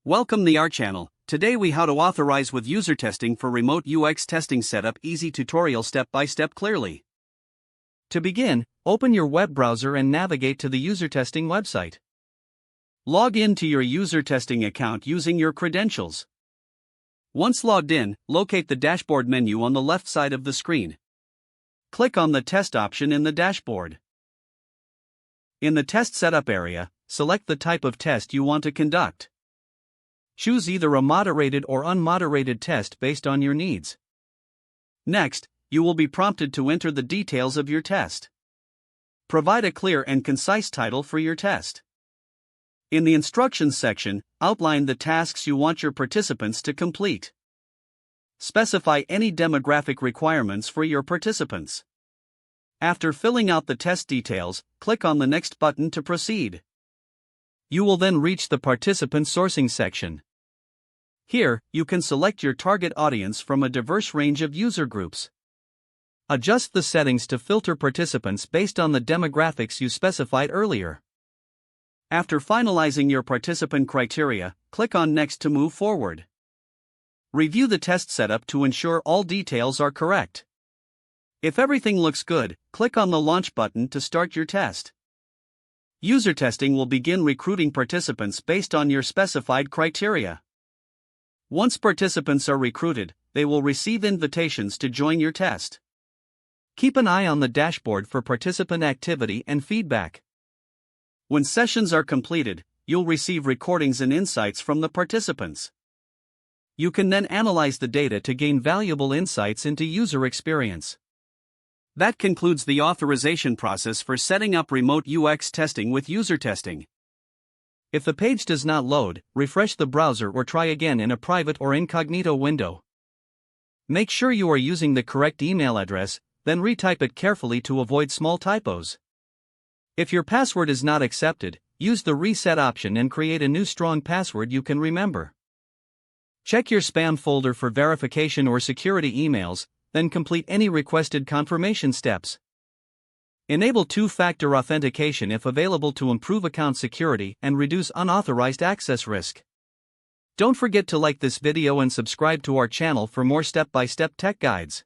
Welcome to our channel. Today we how to authorize with user testing for remote UX testing setup. Easy tutorial step by step clearly. To begin, open your web browser and navigate to the UserTesting website. Log in to your UserTesting account using your credentials. Once logged in, locate the dashboard menu on the left side of the screen. Click on the test option in the dashboard. In the test setup area, select the type of test you want to conduct. Choose either a moderated or unmoderated test based on your needs. Next, you will be prompted to enter the details of your test. Provide a clear and concise title for your test. In the instructions section, outline the tasks you want your participants to complete. Specify any demographic requirements for your participants. After filling out the test details, click on the Next button to proceed. You will then reach the participant sourcing section. Here, you can select your target audience from a diverse range of user groups. Adjust the settings to filter participants based on the demographics you specified earlier. After finalizing your participant criteria, click on Next to move forward. Review the test setup to ensure all details are correct. If everything looks good, click on the Launch button to start your test. User testing will begin recruiting participants based on your specified criteria. Once participants are recruited, they will receive invitations to join your test. Keep an eye on the dashboard for participant activity and feedback. When sessions are completed, you'll receive recordings and insights from the participants. You can then analyze the data to gain valuable insights into user experience. That concludes the authorization process for setting up remote UX testing with user testing. If the page does not load, refresh the browser or try again in a private or incognito window. Make sure you are using the correct email address, then retype it carefully to avoid small typos. If your password is not accepted, use the reset option and create a new strong password you can remember. Check your spam folder for verification or security emails, then complete any requested confirmation steps. Enable two-factor authentication if available to improve account security and reduce unauthorized access risk. Don't forget to like this video and subscribe to our channel for more step-by-step tech guides.